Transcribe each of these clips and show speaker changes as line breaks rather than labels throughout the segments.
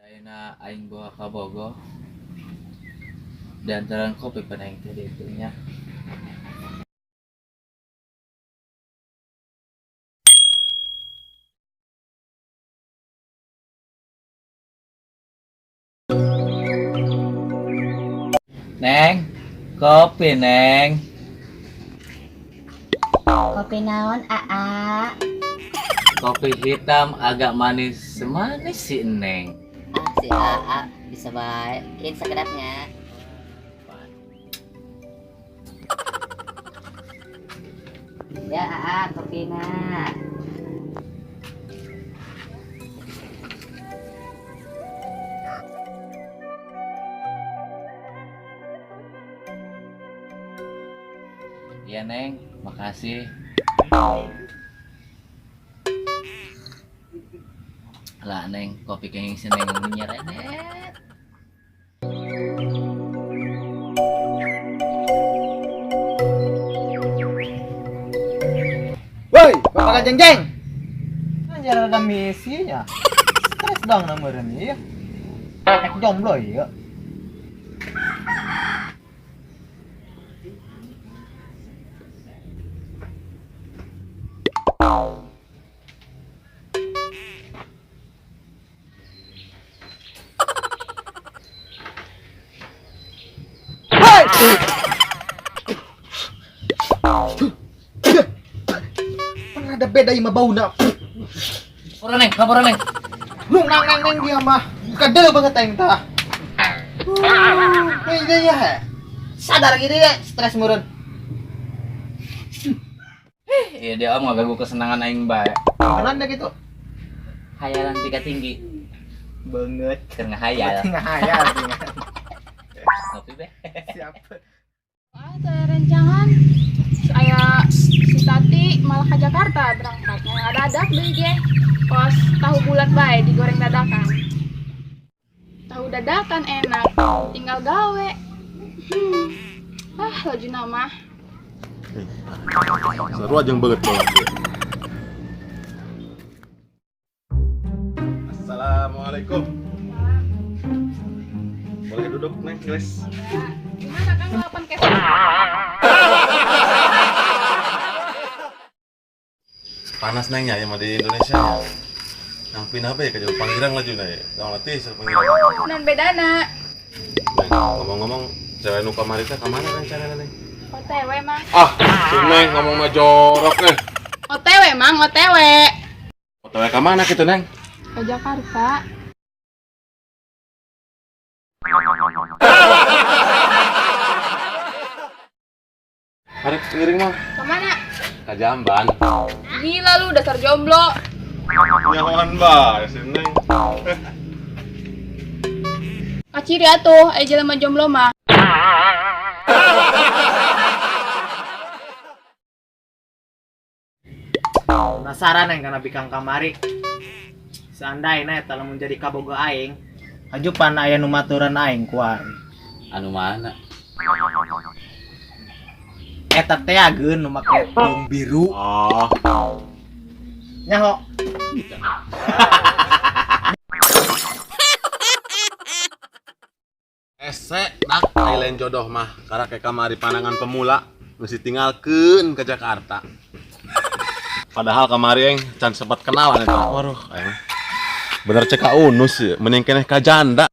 Dayana aing bawa ka Bogo. Dan terang kopi panaing tadi itunya. Neng, kopi Neng.
Kopi naon Aa?
Kopi hitam agak manis, semanis si Neng.
Si Aa bisa baik. Ini sekedapnya. Ya Aa, kopinya.
Iya Neng, makasih. Lah Neng, kopi kenging si Neng nyerenet.
Woi, Bapak Jeng-jeng. Anjir ada misinya. Stres dong nomornya ya. Ek jomblo ya. Mana ada beda ima bau nak.
Kabar Neng.
Nung nang dia mah. Kadel banget aing tah. Ini ya. Sadar gini deh, stres meureun.
Iya dia om ngaganggu kesenangan aing bae.
Beneran deh gitu.
Hayalan tingkat tinggi.
Banget.
Keur ngahayal.
Ngahayal.
Kopi be.
Siap.
Saya rencangan saya si Tati malah ke Jakarta berangkatnya ada beli ge pas tahu bulat bae digoreng dadakan. Tahu dadakan enak, tinggal gawe. Laju nama.
Seru aja banget banget. Assalamualaikum. Boleh duduk Neng, guys.
Gimana kan ngelapan keset?
Panas Neng ya mau di Indonesia. Yang pindah apa ya ke Jawa Panggirang laju nih. Gak latih Jawa Panggirang.
Dan bedana
Neng, ngomong-ngomong, cewek nu kamari teh kemana Neng caranya Neng?
OTW mang.
Ah, si Neng ngomong mah jorok nih.
OTW mang, OTW
OTW ke mana gitu Neng?
ke Jakarta.
Hari ngiring mah.
Kemana?
Ke Jamban.
Gila lu dasar jomblo.
Nyaman ba si Neng.
Kaciri atuh, aja jelema jomblo mah.
Penasaran yang karena bikang kamari. Seandainya eta lamun jadi kabogo aing, ajupan aya nu maturan aing kuari.
Anu mana?
Eta teh ageun nu make daun biru.
Oh,
Nyaho.
ese dak lain jodoh mah karena kayak kamari pandangan pemula mesti tinggalkeun ke Jakarta. Padahal kamari yang can sempat kenalan itu. Waduh, aing. Bener cek ka Unus ya, mending keneh ka janda.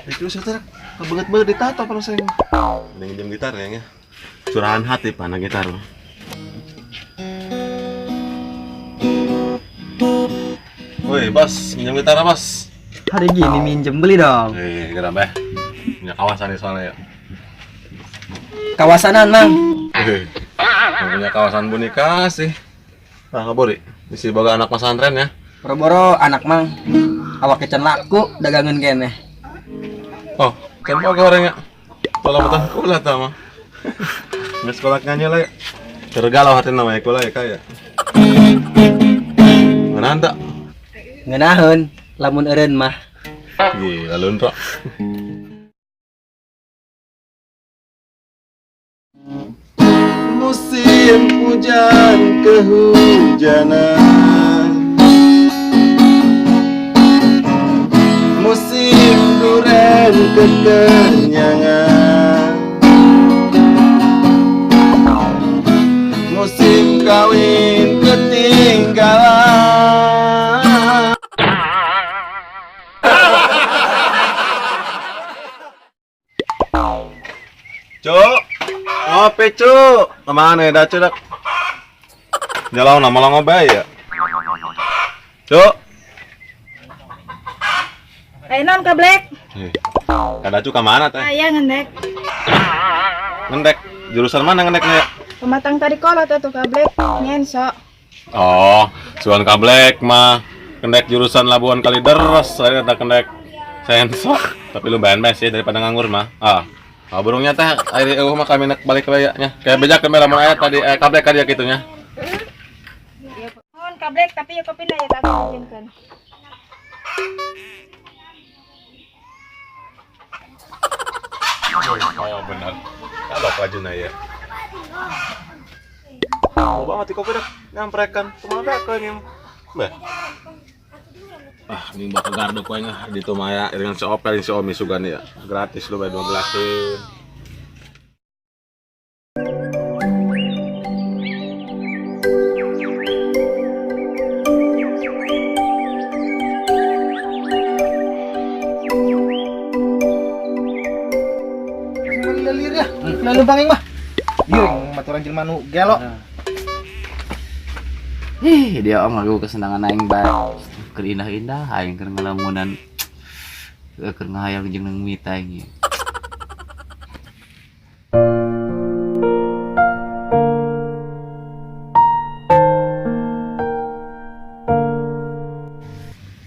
Itu saya kebeget-beget ditato kalau saya. Minjem gitar ya. Curahan hati panah gitar. Woi, Bos, minjem gitar, Bos.
Hari gini minjem beli dong.
Geram ya. Punya kawasan di soalnya ya.
Kawasanan, Mang.
Punya kawasan boneka sih. Nah, kaburi. Isi boga anak pesantren ya.
Boro-boro anak Mang. Awak kecen laku dagangan kene.
Oh, kan boga orangnya. Tolong betul kula ta mah. Nggak sekolah nyanyi lah ya. Tergalau hati namanya kula ya kayak. Mana anda?
Ngeunahun lamun eureun mah.
Gila lunro. Musim hujan kehujanan, musim duren kekenyangan, musim kawin ketinggalan. Cuk, ngopi cuk. Kemana dah cuk? Jalan nama lang ngobay ya. Cuk.
Non ka Black.
Kada cuk kemana teh?
Aya ngendek.
Ngendek. Jurusan mana ngendeknya ya?
Pematang tadi kolot atuh ka Black. Nyenso.
Oh, suan kablek mah. Kendek jurusan Labuan Kalideres, saya kata kendek senso. Tapi lu BNPS ya daripada nganggur mah. Burungnya teh air mah kami nak balik ke bayanya. Kayak bejak ke lamun aya tadi kablek ka dia kitunya.
Mohon ka Black tapi ya kopi na ya tak izinkan.
Oh, benar. Kalau pajuna ya. Oh, banget kopi dah nyamprekan. Kumaha ka nih? Bah. Ini bakal gardo kowe ngah di Tumaya dengan si Opel si Omi sugan ya. Gratis lu bae 12-eun.
Lalir ya. Lalu bangeng mah. Giring maturan jelema nu gelo.
Dia om lagu kesenangan aing bae. Keur indah-indah aing keur ngalamunan keur ngahayal jeung nang mita aing.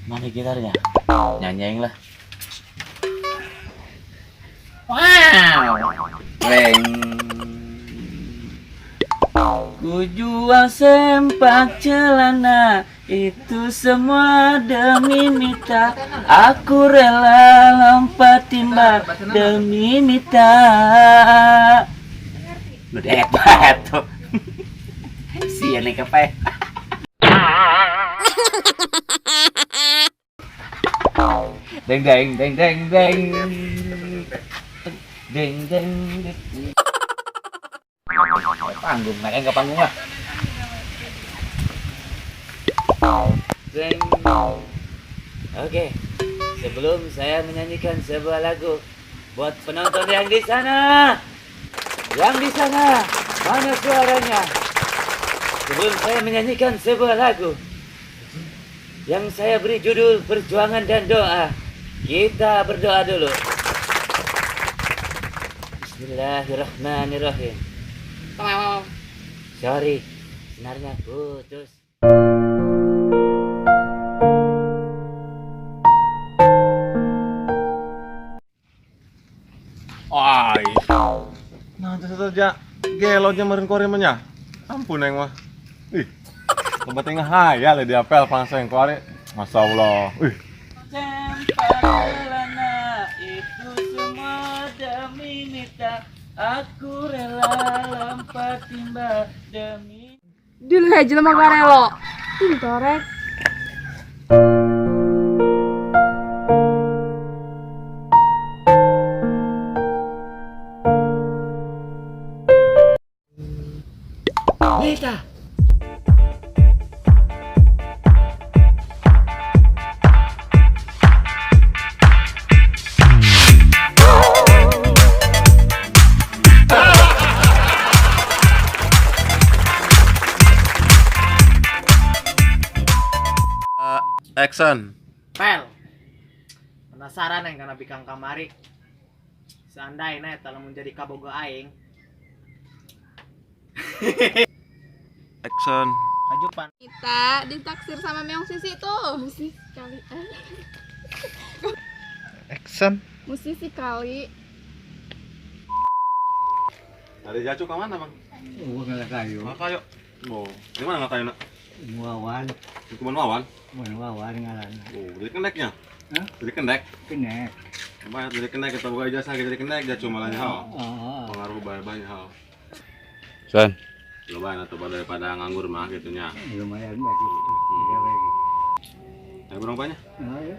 Mana gitarnya? Nyanyi aing lah. Wow. Reng. Ku jual sempak celana, itu semua demi Mita. Aku rela lompat timba demi Mita. Lu dek banget tuh. Sian nih kape. Deng deng deng deng deng. Deng deng deng. Panggung, naik ke panggung lah. Oke, sebelum saya menyanyikan sebuah lagu buat penonton yang di sana, mana suaranya? Sebelum saya menyanyikan sebuah lagu yang saya beri judul Perjuangan dan Doa, kita berdoa dulu. Bismillahirrahmanirrahim. Sorry, senarnya putus.
Ai. Nah, saja gelo meureun korimenya. Ampun yang mah. Ih. Tempat tengah hayal di apel pangseng kore. Masyaallah. Ih.
Celana itu semua demi Mita. Aku rela lompat timba demi.
Dulu aja mah garelo. Ini torek.
Mita.
Action.
Pel. Penasaran yang karena bikang kamari. Seandainya eta lamun jadi kabogo aing.
Action.
Hajupan.
Kita ditaksir sama Meong Sisi tuh. Musisi kali.
Action.
Musisi kali.
Dari Jacu ke mana, Bang?
Oh, nggak kayu.
Nggak kayu. Oh, di mana nggak kayu, nak?
Wawan,
Di Kebun Wawan.
wawan ngaran.
Oh, jadi kendeknya.
Hah?
Jadi kendek.
Kenek.
Banyak jadi kendek kita buka ijazah jadi kendek Jacu malahnya hal.
Oh,
Pengaruh banyak hal.
Son,
Lumayan atau daripada nganggur mah gitunya.
lumayan bagi. Tiga bagi.
Ayo berapa banyak?
Oh, ya.